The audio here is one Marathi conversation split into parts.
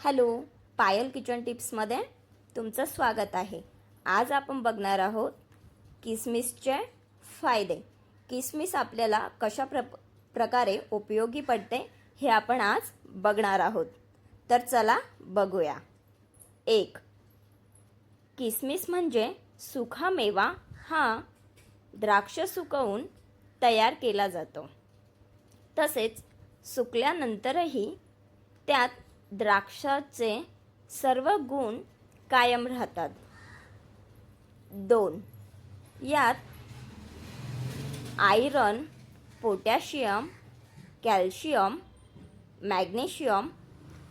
हॅलो, पायल किचन टिप्समध्ये तुमचं स्वागत आहे. आज आपण बघणार आहोत किसमिसचे फायदे. किसमिस आपल्याला कशा प्रकारे उपयोगी पडते हे आपण आज बघणार आहोत. तर चला बघूया. 1. किसमिस म्हणजे सुका मेवा. हा द्राक्ष सुकवून तयार केला जातो. तसेच सुकल्यानंतरही त्यात द्राक्षाचे सर्व गुण कायम राहतात. 2. यात आयरन, पोटॅशियम, कॅल्शियम, मॅग्नेशियम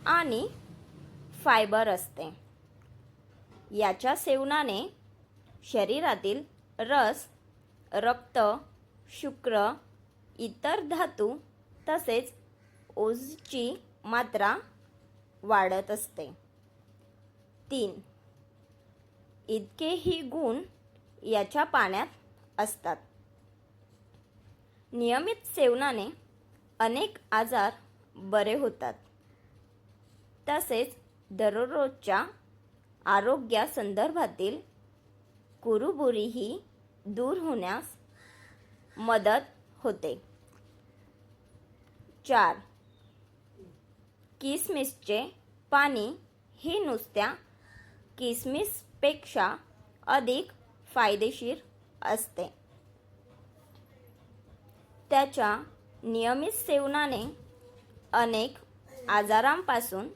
आणि फायबर असते. याच्या सेवनाने शरीरातील रस, रक्त, शुक्र, इतर धातू तसेच ओझची मात्रा वाढत असते. 3. इतकेही गुण याच्या पाण्यात असतात. नियमित सेवनाने अनेक आजार बरे होतात. तसेच दररोजच्या आरोग्यासंदर्भातील कुरुबुरीही दूर होण्यास मदत होते. 4. किसमिसचे पाणी हे नुसत्या किसमिसपेक्षा अधिक फायदेशीर असते. त्याच्या नियमित सेवनाने अनेक आजारांपासून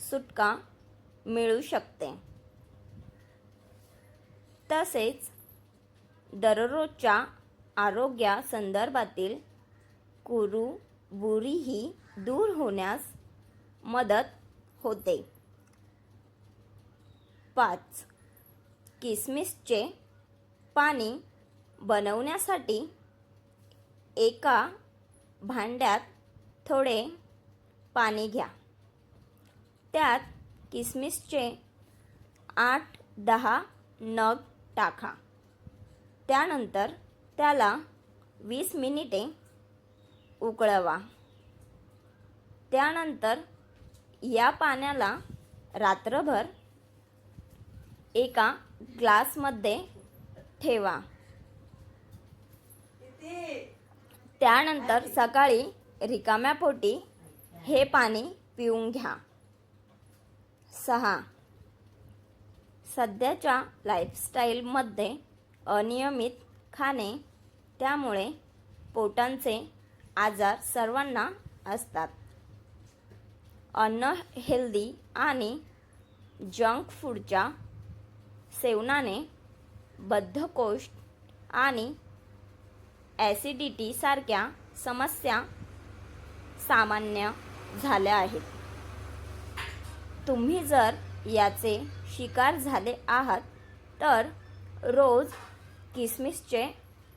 सुटका मिळू शकते. तसेच दररोजच्या आरोग्यासंदर्भातील कुरुबुरीही दूर होण्यास मदत होते. 5. किसमिसचे पाणी बनवण्यासाठी एका भांड्यात थोडे पाणी घ्या. त्यात किसमिसचे 8-10 नग टाका. त्यानंतर त्याला 20 मिनिटे उकळवा. त्यानंतर या पाण्याला रात्रभर एका ग्लासमध्ये ठेवा. त्यानंतर सकाळी रिकाम्या पोटी हे पाणी पिऊन घ्या. 6. सध्याच्या लाईफस्टाईलमध्ये अनियमित खाणे, त्यामुळे पोटांचे आजार सर्वांना असतात. अनहेल्दी आणि जंक फूडच्या सेवनाने बद्धकोष्ठ आणि ॲसिडिटी सारख्या समस्या सामान्य झाल्या आहेत. तुम्ही जर याचे शिकार झाले आहात तर रोज किसमिसचे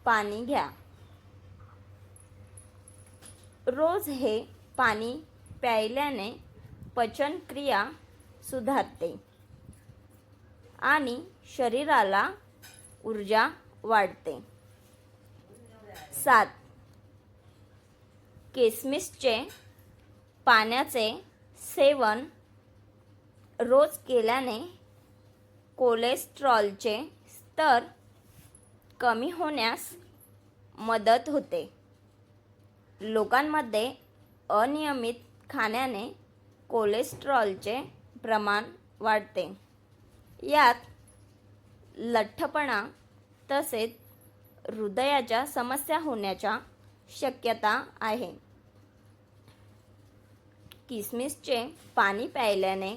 पाणी घ्या. रोज हे पाणी प्यायल्याने पचनक्रिया सुधारते आणि शरीराला ऊर्जा वाढते. 7. किसमिसचे पाण्याचे सेवन रोज केल्याने कोलेस्टेरॉलचे स्तर कमी होण्यास मदत होते. लोकांमध्ये अनियमित खाण्याने कोलेस्टेरॉलचे प्रमाण वाढते. यात लठ्ठपणा तसेच हृदयाच्या समस्या होण्याच्या शक्यता आहे. किसमिसचे पाणी प्यायल्याने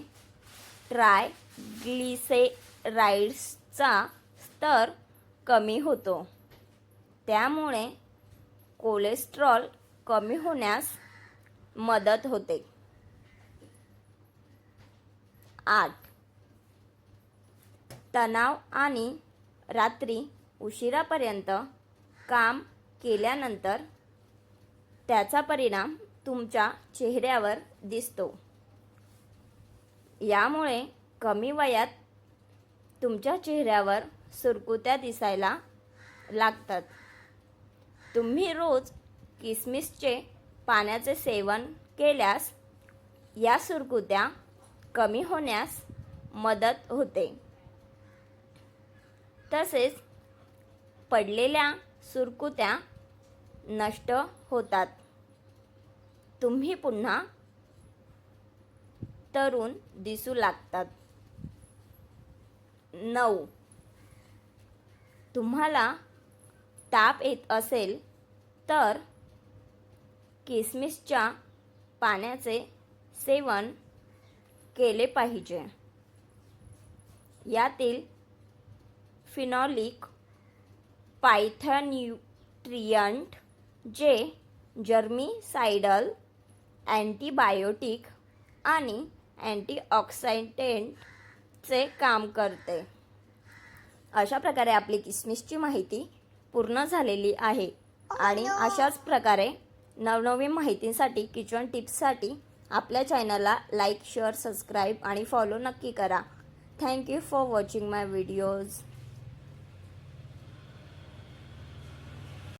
ट्रायग्लिसेराइड्सचा स्तर कमी होतो. त्यामुळे कोलेस्टेरॉल कमी होण्यास मदत होते. 8. तणाव आणि रात्री उशिरापर्यंत काम केल्यानंतर त्याचा परिणाम तुमच्या चेहऱ्यावर दिसतो. यामुळे कमी वयात तुमच्या चेहऱ्यावर सुरकुत्या दिसायला लागतात. तुम्ही रोज किसमिसचे पाण्याचे सेवन केल्यास या सुरकुत्या कमी होण्यास मदत होते. तसेच पडलेल्या सुरकुत्या नष्ट होतात. तुम्ही पुन्हा तरुण दिसू लागतात. 9. तुम्हाला ताप येत असेल तर किसमिसच्या पाण्याचे सेवन केले पाहिजे. यातील फिनॉलिक फायटोन्यूट्रिएंट जे जर्मीसाइडल, अँटीबायोटिक आणि अँटीऑक्सिडंटचे काम करते. अशा प्रकारे आपली किसमिसची माहिती पूर्ण झालेली आहे. आणि अशाच प्रकारे नवनवीन माहितीसाठी, किचन टिप्ससाठी आपल्या चॅनलला लाईक, शेअर, सबस्क्राईब आणि फॉलो नक्की करा. Thank you for watching my videos.